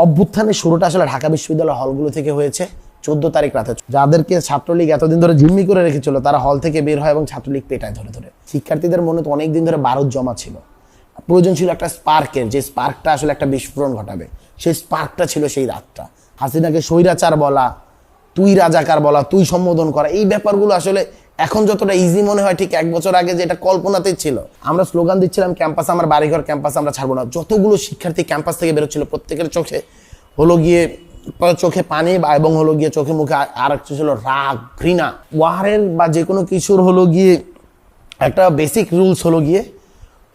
অভ্যুত্থানের শুরুটা আসলে ঢাকা বিশ্ববিদ্যালয় হলগুলো থেকে হয়েছে 14 তারিখ রাতে। যাদেরকে ছাত্রলীগ এতদিন ধরে জিম্মি করে রেখেছিল তারা হল থেকে বের হয় এবং ছাত্রলীগ পেটায় ধরে ধরে। শিক্ষার্থীদের মনে তো অনেকদিন ধরে বারুদ জমা ছিল, প্রয়োজন ছিল একটা স্পার্কের, যে স্পার্কটা আসলে একটা বিস্ফোরণ ঘটাবে। সেই স্পার্কটা ছিল সেই রাতটা। হাসিনাকে স্বৈরাচার বলা, তুই রাজাকার বলা, তুই সম্বোধন করা, এই ব্যাপারগুলো আসলে এখন যতটা ইজি মনে হয় ঠিক 1 বছর আগে যেটা কল্পনাতেই ছিল। আমরা স্লোগান দিচ্ছিলাম ক্যাম্পাস আমার বাড়িঘর, ক্যাম্পাস আমরা ছাড়বো না। যতগুলো শিক্ষার্থী ক্যাম্পাস থেকে বেরোচ্ছিল প্রত্যেকের চোখে হলো গিয়ে চোখে পানি এবং হলো গিয়ে চোখে মুখে আর একটা ছিল রাগ, ঘৃণা। ওয়ারের বা যে কোনো কিছুর হলো গিয়ে একটা বেসিক রুলস হলো গিয়ে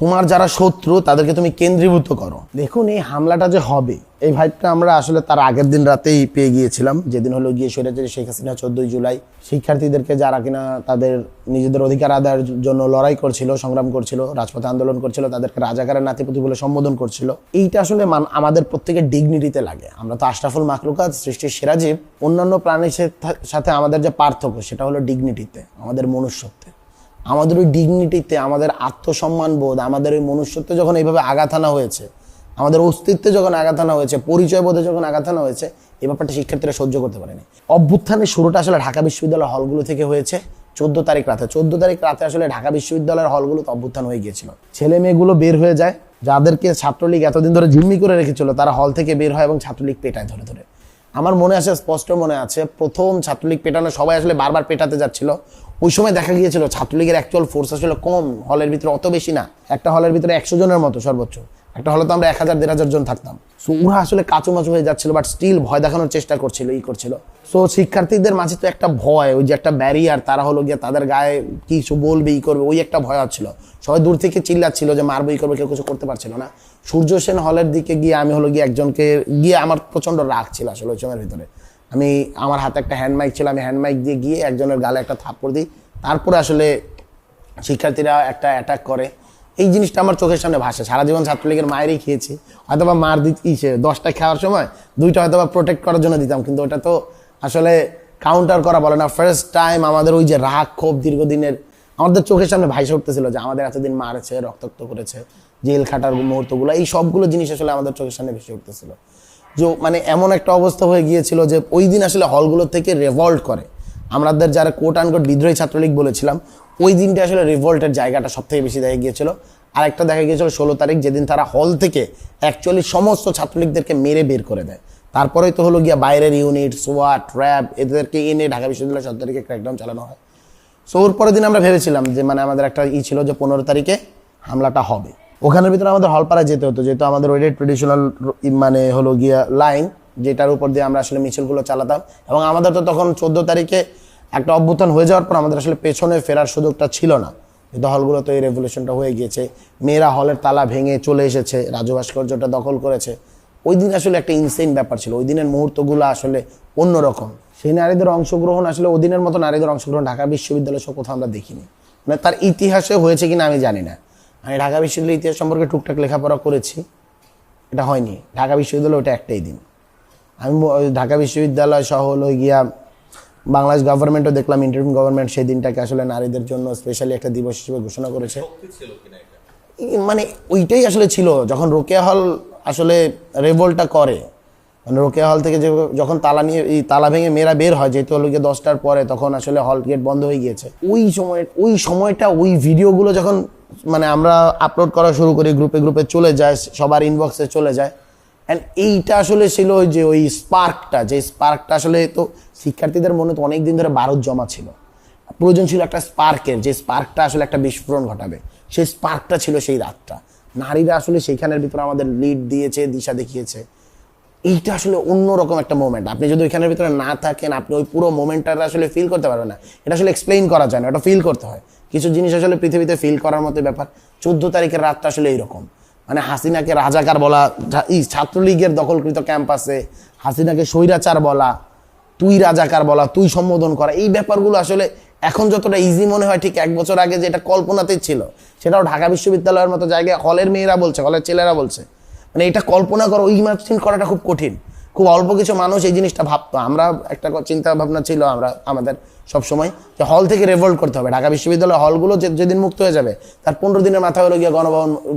তোমার যারা শত্রু তাদেরকে তুমি কেন্দ্রীভূত করো। দেখুন এই হামলাটা যে হবে এই ভাইবটা আমরা আসলে তার আগের দিন রাতেই পেয়ে গিয়েছিলাম, যেদিন হলো গিয়ে স্বৈরাচারী শেখ হাসিনা 14 জুলাই শিক্ষার্থীদেরকে যারা কিনা তাদের নিজেদের অধিকার আদায়ের জন্য লড়াই করছিল, সংগ্রাম করছিল, রাজপথে আন্দোলন করছিল, তাদেরকে রাজাকারের নাতিপুতি বলে সম্বোধন করছিল। এইটা আসলে আমাদের প্রত্যেকের ডিগনিটিতে লাগে। আমরা তো আশরাফুল মাখলুকাত, সৃষ্টির সেরা জীব। অন্যান্য প্রাণীর সাথে আমাদের যে পার্থক্য সেটা হলো ডিগনিটিতে, আমাদের মনুষ্যত্বে। আমাদের ওই ডিগনিটিতে, আমাদের আত্মসম্মান বোধ, আমাদের ওই মনুষ্যত্বে যখন এইভাবে আঘাত আনা হয়েছে, আমাদের অস্তিত্বে যখন আঘাত আনা হয়েছে, পরিচয় বোধে যখন আঘাত আনা হয়েছে, এই ব্যাপারটা শিক্ষার্থীরা সহ্য করতে পারেনি। অভ্যুত্থানের শুরুটা আসলে ঢাকা বিশ্ববিদ্যালয় হলগুলো থেকে হয়েছে 14 তারিখ রাতে। 14 তারিখ রাতে আসলে ঢাকা বিশ্ববিদ্যালয়ের হলগুলোতে অভ্যুত্থান হয়ে গিয়েছিল। ছেলে মেয়েগুলো বের হয়ে যায়, যাদেরকে ছাত্রলীগ এতদিন ধরে জিম্মি করে রেখেছিল তারা হল থেকে বের হয় এবং ছাত্রলীগ পেটায় ধরে ধরে। আমার মনে আছে, স্পষ্ট মনে আছে, প্রথম ছাত্রলীগ পেটানো সবাই আসলে বারবার পেটাতে যাচ্ছিল। ওই সময় দেখা গিয়েছিল ছাত্রলীগের অ্যাকচুয়াল ফোর্স আসলে কম, হলের ভিতরে অত বেশি না। একটা হলের ভিতরে 100 জনের মতো সর্বোচ্চ, একটা হলে তো আমরা 1000-1500 জন থাকতাম। সো ওরা আসলে কাচুমাচু হয়ে যাচ্ছিল, বাট স্টিল ভয় দেখানোর চেষ্টা করছিল, করছিল। সো শিক্ষার্থীদের মাঝে তো একটা ভয়, ওই যে একটা ব্যারিয়ার, তারা হলো গিয়ে তাদের গায়ে কিছু বলবে, করবে, ওই একটা ভয় হচ্ছিল। সবাই দূর থেকে চিল্লাচ্ছিল যে মারবো, করবে, কেউ কিছু করতে পারছিল না। সূর্য সেন হলের দিকে গিয়ে আমি হলো গিয়ে একজনকে গিয়ে, আমার প্রচন্ড রাগ ছিল আসলে ওই সময়ের ভিতরে। আমি আমার হাতে একটা হ্যান্ড মাইক ছিল, আমি হ্যান্ড মাইক দিয়ে গিয়ে একজনের গালে একটা থাপ্পড় দিই। তারপরে আসলে শিক্ষার্থীরা একটা অ্যাটাক করে। এই জিনিসটা আমার চোখের সামনে ভাসে। সারা জীবন ছাত্রলীগের মায়েরই খেয়েছি, হয়তোবা মার দিচ্ছে 10টা খাওয়ার সময় 2টা হয়তোবা প্রোটেক্ট করার জন্য দিতাম, কিন্তু ওটা তো আসলে কাউন্টার করা বলে না। ফার্স্ট টাইম আমাদের ওই যে রাগ ক্ষোভ দীর্ঘদিনের আমাদের চোখের সামনে ভাইসে উঠতেছিল, যে আমাদের এতদিন মারেছে, রক্তাক্ত করেছে, জেল খাটার মুহূর্তগুলো, এই সবগুলো জিনিস আসলে আমাদের চোখের সামনে ভেসে উঠতেছিল। যে মানে এমন একটা অবস্থা হয়ে গিয়েছিল যে ওই দিন আসলে হলগুলো থেকে রেভল্ট করে। আমাদের যারা কোট আনকোট বিদ্রোহী ছাত্রলীগ বলেছিলাম, ওই দিনটা আসলে রিভল্টের জায়গাটা সব থেকে বেশি দেখা গিয়েছিল। আর একটা দেখা গিয়েছিল 16 তারিখ, যেদিন তারা হল থেকে অ্যাকচুয়ালি সমস্ত ছাত্রলীগদেরকে মেরে বের করে দেয়। তারপরেই তো হলো গিয়া বাইরের ইউনিট, সোয়াট, র্যাব এদেরকে এনে ঢাকা বিশ্ববিদ্যালয় 17 তারিখে ক্র্যাকডাউন চালানো হয়। সো ওর পরের দিন আমরা ভেবেছিলাম যে মানে আমাদের একটা ছিল যে 15 তারিখে হামলাটা হবে। ওখানের ভিতরে আমাদের হলপাড়ায় যেতে হতো, যেহেতু আমাদের ওই ট্রেডিশনাল মানে হলো গিয়া লাইন, যেটার উপর দিয়ে আমরা আসলে মিছিলগুলো চালাতাম। এবং আমাদের তো তখন 14 তারিখে একটা অভ্যুত্থান হয়ে যাওয়ার পর আমাদের আসলে পেছনে ফেরার সুযোগটা ছিল না, যেহেতু হলগুলো তো এই রেভলিউশনটা হয়ে গিয়েছে। মেয়েরা হলের তালা ভেঙে চলে এসেছে, রাজু ভাস্কর্যটা দখল করেছে। ওই দিন আসলে একটা ইনসেইন ব্যাপার ছিল। ওই দিনের মুহূর্তগুলো আসলে অন্যরকম। সেই নারীদের অংশগ্রহণ আসলে ওই দিনের মতো নারীদের অংশগ্রহণ ঢাকা বিশ্ববিদ্যালয় সব কোথাও আমরা দেখিনি। মানে তার ইতিহাসে হয়েছে কিনা আমি জানি না। আমি ঢাকা বিশ্ববিদ্যালয়ের ইতিহাস সম্পর্কে টুকটাক লেখাপড়া করেছি, এটা হয়নি। ঢাকা বিশ্ববিদ্যালয় ওটা একটাই দিন। আমি ঢাকা বিশ্ববিদ্যালয় সহ হলো গিয়া বাংলাদেশ গভর্নমেন্টও দেখলাম, ইন্টারিম গভর্নমেন্ট সেই দিনটাকে আসলে নারীদের জন্য স্পেশালি একটা দিবস হিসেবে ঘোষণা করেছে। মানে ওইটাই আসলে ছিল যখন রোকেয়া হল আসলে রেভোল্টটা করে, মানে রোকেয়া হল থেকে যখন তালা নিয়ে এই তালা ভেঙে মেয়েরা বের হয়, যেহেতু হলো গিয়ে 10টার পরে, তখন আসলে হল গেট বন্ধ হয়ে গিয়েছে। ওই সময়টা ওই ভিডিওগুলো যখন মানে আমরা আপলোড করা শুরু করি, গ্রুপে গ্রুপে চলে যায়, সবার ইনবক্সে চলে যায়। অ্যান্ড এইটা আসলে ছিল ওই যে ওই স্পার্কটা, যে স্পার্কটা আসলে তো শিক্ষার্থীদের মনে তো অনেকদিন ধরে বারুদ জমা ছিল, প্রয়োজন ছিল একটা স্পার্কের, যে স্পার্কটা আসলে একটা বিস্ফোরণ ঘটাবে। সেই স্পার্কটা ছিল সেই রাতটা। নারীরা আসলে সেইখানের ভিতরে আমাদের লিড দিয়েছে, দিশা দেখিয়েছে। এইটা আসলে অন্যরকম একটা মোমেন্ট। আপনি যদি ওইখানের ভিতরে না থাকেন, আপনি ওই পুরো মোমেন্টটা আসলে ফিল করতে পারবেন না। এটা আসলে এক্সপ্লেইন করা যায় না, এটা ফিল করতে হয়। কিছু জিনিস আসলে পৃথিবীতে ফিল করার মতো ব্যাপার। 14 তারিখের রাতটা আসলে এইরকম। মানে হাসিনাকে রাজাকার বলা, ছাত্রলীগের দখলকৃত ক্যাম্পাসে হাসিনাকে স্বৈরাচার বলা, তুই রাজাকার বলা, তুই সম্বোধন করা, এই ব্যাপারগুলো আসলে এখন যতটা ইজি মনে হয় ঠিক 1 বছর আগে যেটা কল্পনাতেই ছিল, সেটাও ঢাকা বিশ্ববিদ্যালয়ের মতো জায়গায় হলের মেয়েরা বলছে, হলের ছেলেরা বলছে। মানে এটা কল্পনা করা, ইমাজিন করাটা খুব কঠিন। খুব অল্প কিছু মানুষ এই জিনিসটা ভাবতো। আমরা একটা চিন্তা ভাবনা ছিল আমাদের সবসময় যে হল থেকে রেভল্ট করতে হবে। ঢাকা বিশ্ববিদ্যালয় হলগুলো যেদিন মুক্ত হয়ে যাবে তার 15 দিনের মাথা হলো গিয়ে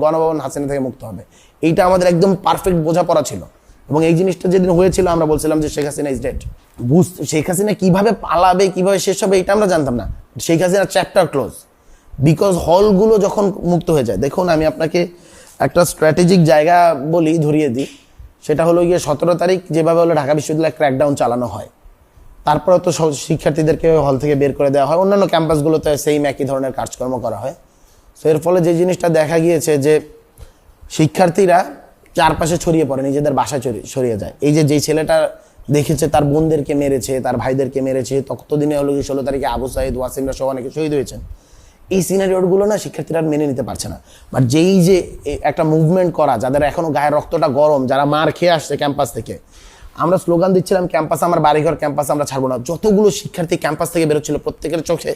গণভবন হাসিনা থেকে মুক্ত হবে। এইটা আমাদের একদম পারফেক্ট বোঝাপড়া ছিল। এবং এই জিনিসটা যেদিন হয়েছিল আমরা বলছিলাম যে শেখ হাসিনা ইজ ডেড। শেখ হাসিনা কিভাবে পালাবে, কিভাবে শেষ হবে, এটা আমরা জানতাম না। শেখ হাসিনার চ্যাপ্টার ক্লোজ, বিকজ হলগুলো যখন মুক্ত হয়ে যায়। দেখুন, আমি আপনাকে একটা স্ট্র্যাটেজিক জায়গা বলি, ধরিয়ে দিই। সেটা হলো গিয়ে 17 তারিখ যেভাবে হলো ঢাকা বিশ্ববিদ্যালয়ে ক্র্যাকডাউন চালানো হয়, তারপরে তো শিক্ষার্থীদেরকে হল থেকে বের করে দেওয়া হয়, অন্যান্য ক্যাম্পাসগুলোতে সেই একই ধরনের কাজকর্ম করা হয়। সো এর ফলে যে জিনিসটা দেখা গিয়েছে যে শিক্ষার্থীরা চারপাশে ছড়িয়ে পড়ে, নিজেদের বাসায় ছড়িয়ে যায়। এই যে ছেলেটা দেখেছে তার বোনদেরকে মেরেছে, তার ভাইদেরকে মেরেছে, ততদিনে হলো 16 তারিখে আবু সাইদ, ওয়াসিমরা সব অনেকে শহীদ হয়েছেন। এই সিনারিওগুলো না শিক্ষার্থীরা মেনে নিতে পারছে না। বাট যেই যে একটা মুভমেন্ট করা, যাদের এখনো গায়ের রক্তটা গরম, যারা মার খেয়ে আসছে ক্যাম্পাস থেকে, আমরা স্লোগান দিচ্ছিলাম ক্যাম্পাস আমার বাড়িঘর, ক্যাম্পাস আমরা ছাড়বো না। যতগুলো শিক্ষার্থী ক্যাম্পাস থেকে বেরোচ্ছিল প্রত্যেকের চোখে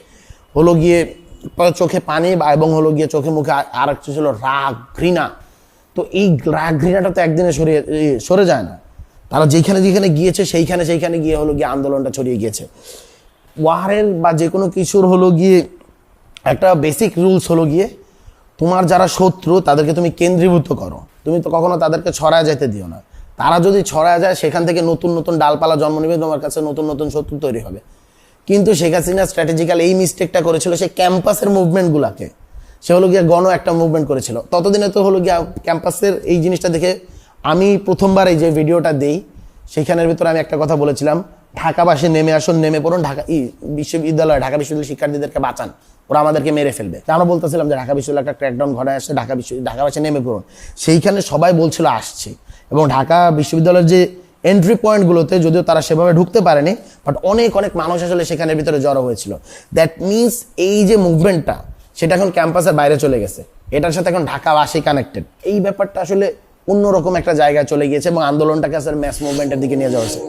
হলো গিয়ে পানি এবং হলো গিয়ে চোখে মুখে আর একটা ছিল রাগ, ঘৃণা। তো এই রাগ ঘৃণাটা তো একদিনে সরে যায় না। তারা যেখানে যেখানে গিয়েছে সেইখানে গিয়ে হলো গিয়ে আন্দোলনটা ছড়িয়ে গিয়েছে। ওয়ারের বা যে কোনো কিছুর হলো গিয়ে একটা বেসিক রুলস হলো গিয়ে তোমার যারা শত্রু তাদেরকে তুমি কেন্দ্রীভূত করো, তুমি তো কখনো তাদেরকে ছড়ায় যেতে দিও না। তারা যদি ছড়ায় যায় সেখান থেকে নতুন নতুন ডালপালা জন্ম নেবে, তোমার কাছে নতুন নতুন শত্রু তৈরি হবে। কিন্তু শেখ হাসিনা স্ট্র্যাটেজিক্যাল এই মিস্টেকটা করেছিল, সে ক্যাম্পাসের মুভমেন্টগুলোকে সে হলো গিয়ে একটা মুভমেন্ট করেছিল। ততদিনে তো হলো গিয়ে ক্যাম্পাসের এই জিনিসটা দেখে আমি প্রথমবার এই যে ভিডিওটা দেই সেখানের ভিতরে আমি একটা কথা বলেছিলাম, ঢাকাবাসী নেমে আসুন, নেমে পড়ুন, ঢাকা বিশ্ববিদ্যালয়ের শিক্ষার্থীদেরকে বাঁচান, ওরা আমাদেরকে মেরে ফেলবে। আমরা বলতেছিলাম যে ঢাকা বিশ্ববিদ্যালয় একটা ক্র্যাকডাউন ঘটায় আসছে, ঢাকাবাসী নেমে পড়ুন। সেইখানে সবাই বলছিল আসছে, এবং ঢাকা বিশ্ববিদ্যালয়ের যে এন্ট্রি পয়েন্টগুলোতে যদিও তারা সেভাবে ঢুকতে পারেনি, বাট অনেক মানুষ আসলে সেখানের ভিতরে জড়ো হয়েছিল। দ্যাট মিনস এই যে মুভমেন্টটা সেটা এখন ক্যাম্পাসের বাইরে চলে গেছে, এটার সাথে এখন ঢাকাবাসী কানেক্টেড। এই ব্যাপারটা আসলে অন্যরকম একটা জায়গায় চলে গিয়েছে এবং আন্দোলনটাকে আসলে ম্যাস মুভমেন্টের দিকে নিয়ে যাওয়া হয়েছে।